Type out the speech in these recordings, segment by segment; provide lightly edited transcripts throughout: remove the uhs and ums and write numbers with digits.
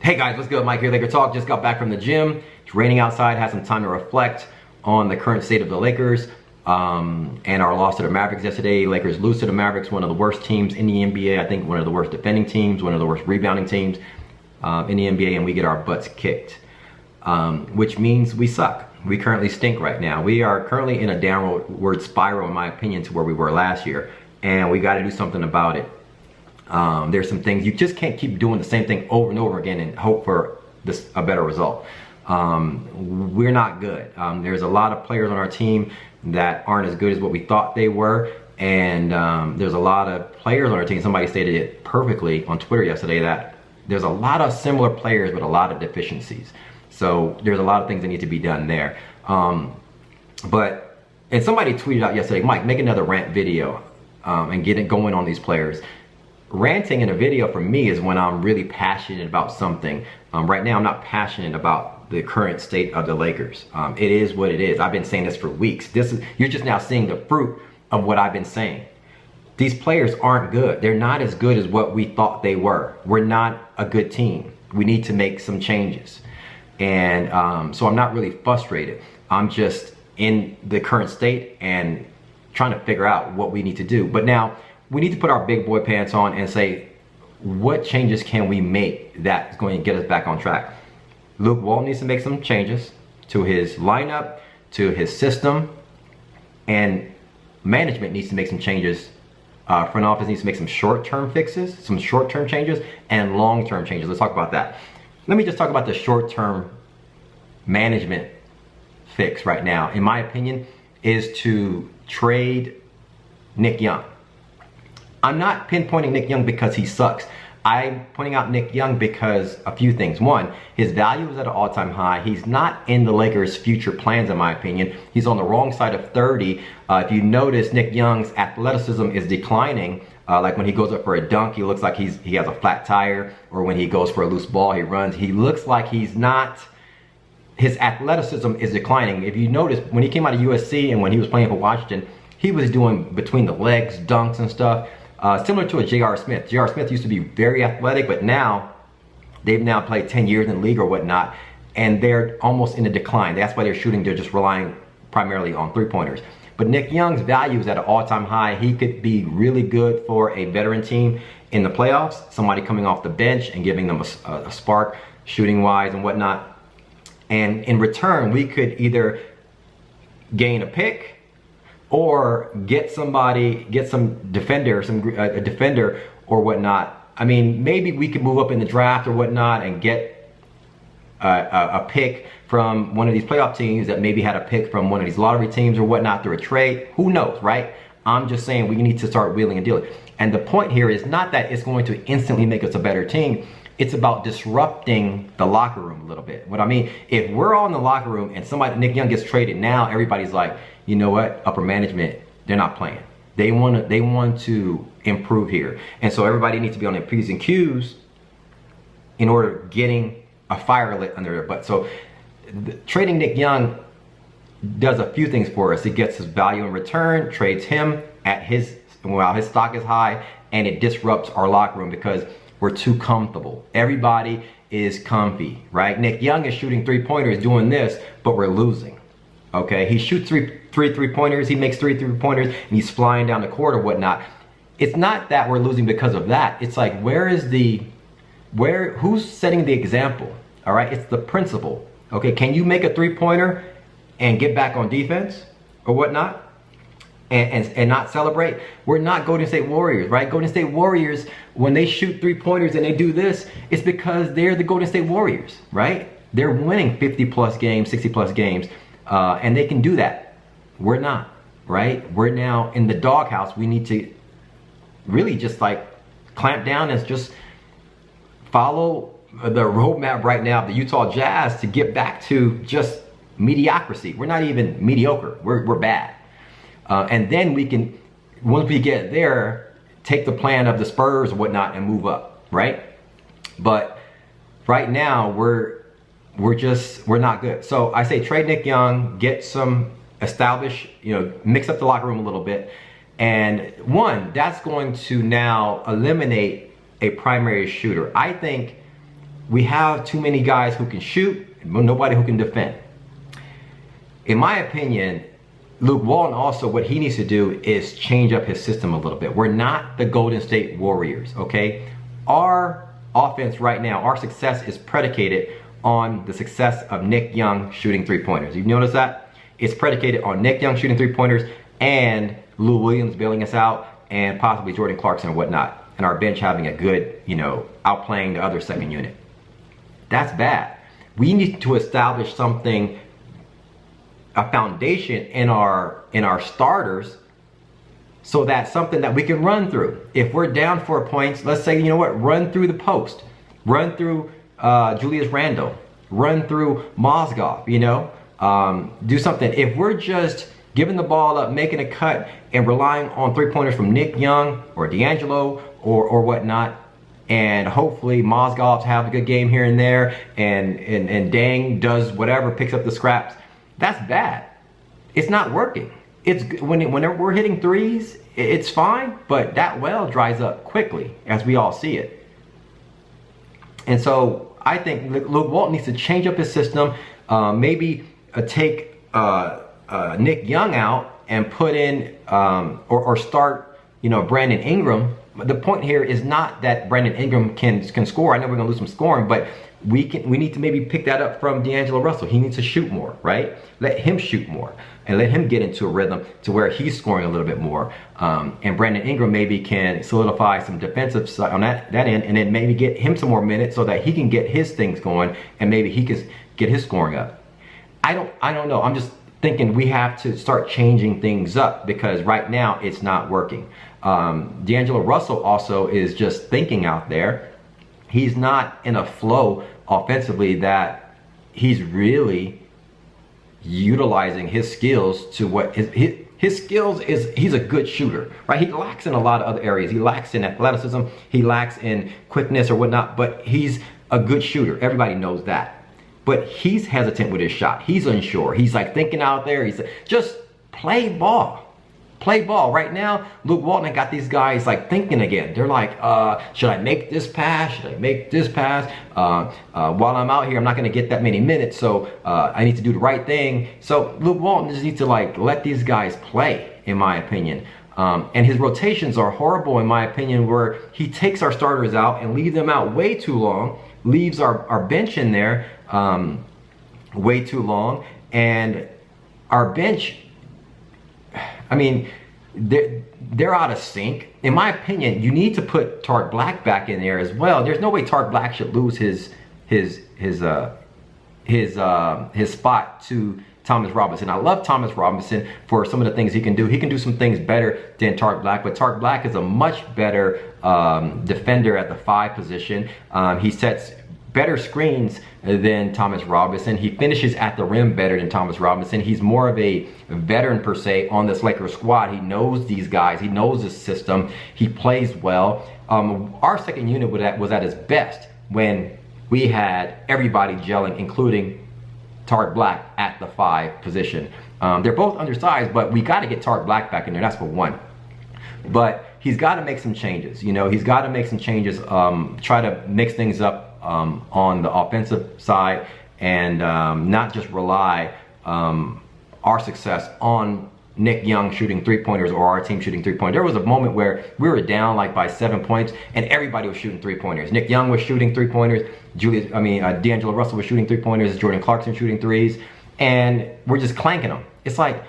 Hey guys, what's good? Mike here, Laker Talk. Just got back from the gym. It's raining outside, had some time to reflect on the current state of the Lakers and our loss to the Mavericks yesterday. Lakers lose to the Mavericks, one of the worst teams in the NBA. I think one of the worst defending teams, one of the worst rebounding teams in the NBA, and we get our butts kicked, which means we suck. We currently stink right now. We are currently in a downward spiral, in my opinion, to where we were last year, and we got to do something about it. There's some things you just can't keep doing the same thing over and over again and hope for a better result. We're not good. There's a lot of players on our team that aren't as good as what we thought they were, and there's a lot of players on our team. Somebody stated it perfectly on Twitter yesterday that there's a lot of similar players with a lot of deficiencies. So there's a lot of things that need to be done there. And somebody tweeted out yesterday, Mike, make another rant video and get it going on these players. Ranting in a video for me is when I'm really passionate about something. Right now I'm not passionate about the current state of the Lakers. It is what it is. I've been saying this for weeks. You're just now seeing the fruit of what I've been saying. These players aren't good. They're not as good as what we thought they were. We're not a good team. We need to make some changes. And so I'm not really frustrated. I'm just in the current state and trying to figure out what we need to do. But now, we need to put our big boy pants on and say, what changes can we make that's going to get us back on track? Luke Walton needs to make some changes to his lineup, to his system, and management needs to make some changes. Front office needs to make some short-term fixes, some short-term changes, and long-term changes. Let's talk about that. Let me just talk about the short-term management fix right now, in my opinion, is to trade Nick Young. I'm not pinpointing Nick Young because he sucks. I'm pointing out Nick Young because a few things. One, his value is at an all-time high. He's not in the Lakers' future plans, in my opinion. He's on the wrong side of 30. If you notice, Nick Young's athleticism is declining. Like when he goes up for a dunk, he looks like he has a flat tire. Or when he goes for a loose ball, he runs. He looks like he's not... His athleticism is declining. If you notice, when he came out of USC and when he was playing for Washington, he was doing between the legs, dunks and stuff. Similar to a J.R. Smith. J.R. Smith used to be very athletic, but now they've now played 10 years in the league or whatnot, and they're almost in a decline. That's why they're shooting. They're just relying primarily on three-pointers. But Nick Young's value is at an all-time high. He could be really good for a veteran team in the playoffs, somebody coming off the bench and giving them a spark shooting-wise and whatnot. And in return, we could either gain a pick or get some defender, a defender or whatnot. I mean, maybe we could move up in the draft or whatnot and get a pick from one of these playoff teams that maybe had a pick from one of these lottery teams or whatnot through a trade. Who knows, right? I'm just saying we need to start wheeling and dealing. And the point here is not that it's going to instantly make us a better team. It's about disrupting the locker room a little bit. What I mean, if we're all in the locker room and Nick Young gets traded, now everybody's like, you know what, upper management, they're not playing. They want to improve here. And so everybody needs to be on their P's and Q's in order getting a fire lit under their butt. So trading Nick Young does a few things for us. It gets his value in return, trades him while his stock is high, and it disrupts our locker room because we're too comfortable. Everybody is comfy, right? Nick Young is shooting three-pointers doing this, but we're losing. Okay, he shoots three-pointers, he makes three-pointers, and he's flying down the court or whatnot. It's not that we're losing because of that. It's like, who's setting the example? All right, it's the principle. Okay, can you make a three-pointer and get back on defense or whatnot? And not celebrate? We're not Golden State Warriors, right? Golden State Warriors, when they shoot three-pointers and they do this, it's because they're the Golden State Warriors, right? They're winning 50-plus games, 60-plus games, and they can do that. We're not, right? We're now in the doghouse. We need to really just like clamp down and just follow the roadmap right now of the Utah Jazz to get back to just mediocrity. We're not even mediocre. We're bad. And then we can, once we get there, take the plan of the Spurs and whatnot and move up, right? But right now, we're not good. So I say trade Nick Young, get some establish, mix up the locker room a little bit. And one, that's going to now eliminate a primary shooter. I think we have too many guys who can shoot, but nobody who can defend. In my opinion, Luke Walton also, what he needs to do is change up his system a little bit. We're not the Golden State Warriors, okay? Our offense right now, our success is predicated on the success of Nick Young shooting three-pointers. You've noticed that? It's predicated on Nick Young shooting three-pointers and Lou Williams bailing us out and possibly Jordan Clarkson and whatnot. And our bench having a good, outplaying the other second unit. That's bad. We need to establish something, a foundation in our starters, so that's something that we can run through. If we're down 4 points, let's say, run through the post, run through Julius Randle, run through Mozgov, do something. If we're just giving the ball up, making a cut, and relying on three-pointers from Nick Young or D'Angelo or whatnot, and hopefully Mozgov's have a good game here and there, and Dang does whatever, picks up the scraps, that's bad. It's not working. It's whenever we're hitting threes, it's fine, but that well dries up quickly, as we all see it. And so I think Luke Walton needs to change up his system, maybe take Nick Young out and put in or start Brandon Ingram. The point here is not that Brandon Ingram can score. I know we're gonna lose some scoring, but we need to maybe pick that up from D'Angelo Russell. He needs to shoot more, right? Let him shoot more and let him get into a rhythm to where he's scoring a little bit more. And Brandon Ingram maybe can solidify some defensive side on that end, and then maybe get him some more minutes so that he can get his things going and maybe he can get his scoring up. I don't know. I'm just thinking we have to start changing things up because right now it's not working. D'Angelo Russell also is just thinking out there. He's not in a flow offensively that he's really utilizing his skills to what his skills is. He's a good shooter, right? He lacks in a lot of other areas. He lacks in athleticism. He lacks in quickness or whatnot, but he's a good shooter. Everybody knows that. But he's hesitant with his shot. He's unsure. He's like thinking out there. He's like, just play ball. Play ball. Right now, Luke Walton got these guys like thinking again. They're like, should I make this pass? Should I make this pass? While I'm out here, I'm not going to get that many minutes, so I need to do the right thing. So Luke Walton just needs to like let these guys play, in my opinion. And his rotations are horrible, in my opinion, where he takes our starters out and leaves them out way too long, leaves our bench in there way too long, and our bench, I mean, they're out of sync. In my opinion, you need to put Tark Black back in there as well. There's no way Tark Black should lose his spot to Thomas Robinson. I love Thomas Robinson for some of the things he can do. He can do some things better than Tark Black, but Tark Black is a much better defender at the 5 position. He sets better screens than Thomas Robinson. He finishes at the rim better than Thomas Robinson. He's more of a veteran per se on this Lakers squad. He knows these guys. He knows the system. He plays well. Our second unit was at its best when we had everybody gelling, including Tark Black at the 5 position. They're both undersized, but we got to get Tark Black back in there. That's for one. But he's got to make some changes. He's got to make some changes. Try to mix things up on the offensive side and not just rely our success on Nick Young shooting 3-pointers or our team shooting 3-pointers. There was a moment where we were down like by 7 points and everybody was shooting 3-pointers. Nick Young was shooting 3-pointers. D'Angelo Russell was shooting 3-pointers. Jordan Clarkson shooting threes, and we're just clanking them. It's like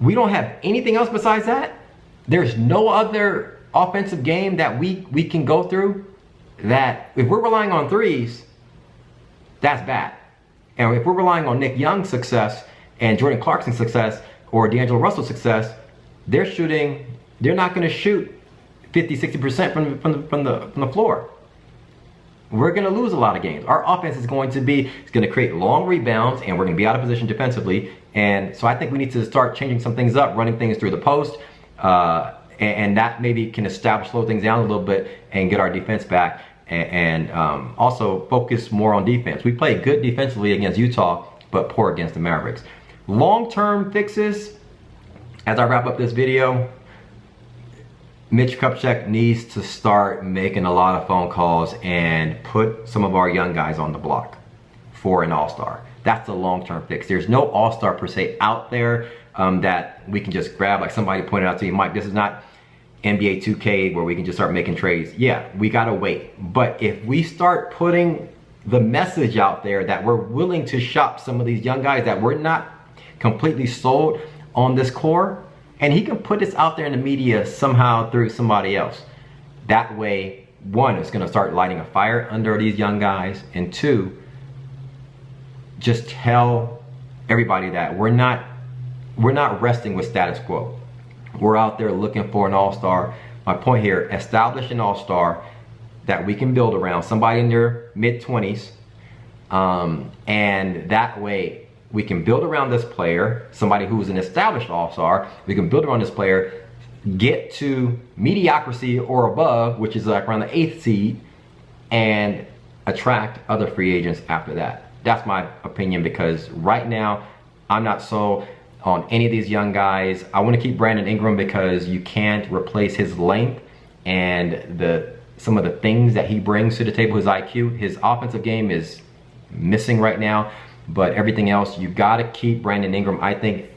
we don't have anything else besides that. There's no other offensive game that we can go through. That if we're relying on threes, that's bad. And if we're relying on Nick Young's success and Jordan Clarkson's success or D'Angelo Russell's success, they're not going to shoot 50-60% from the floor. We're going to lose a lot of games. Our offense is going to create long rebounds, and we're going to be out of position defensively. And so I think we need to start changing some things up, running things through the post, and that maybe can slow things down a little bit and get our defense back, and also focus more on defense. We played good defensively against Utah, but poor against the Mavericks. Long-term fixes, as I wrap up this video, Mitch Kupchak needs to start making a lot of phone calls and put some of our young guys on the block for an all-star. That's the long-term fix. There's no all-star per se out there that we can just grab. Like somebody pointed out to you, Mike, this is not NBA 2K where we can just start making trades. Yeah, we gotta wait. But if we start putting the message out there that we're willing to shop some of these young guys, that we're not completely sold on this core, and he can put this out there in the media somehow through somebody else. That way, one, it's gonna start lighting a fire under these young guys, and two, just tell everybody that we're not resting with status quo. We're out there looking for an all-star. My point here, establish an all-star that we can build around, somebody in their mid-20s, and that way we can build around this player, somebody who's an established all-star. We can build around this player, get to mediocrity or above, which is like around the 8th seed, and attract other free agents after that. That's my opinion, because right now I'm not sold on any of these young guys. I want to keep Brandon Ingram because you can't replace his length and some of the things that he brings to the table, his IQ. His offensive game is missing right now, but everything else, you got to keep Brandon Ingram. I think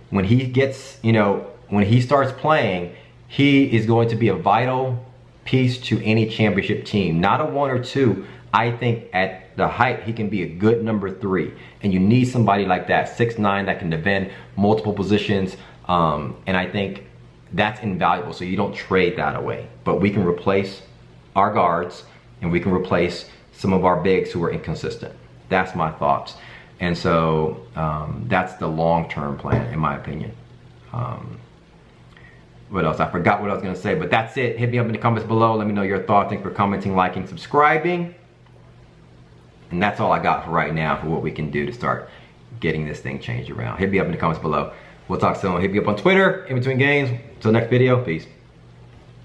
when he gets, when he starts playing, he is going to be a vital piece to any championship team. Not a 1 or 2. I think at the height, he can be a good number 3. And you need somebody like that, 6'9", that can defend multiple positions. And I think that's invaluable, so you don't trade that away. But we can replace our guards, and we can replace some of our bigs who are inconsistent. That's my thoughts. And so that's the long-term plan, in my opinion. What else? I forgot what I was gonna say, but that's it. Hit me up in the comments below. Let me know your thoughts. Thanks for commenting, liking, subscribing. And that's all I got for right now for what we can do to start getting this thing changed around. Hit me up in the comments below. We'll talk soon. Hit me up on Twitter, in between games. Until next video, peace.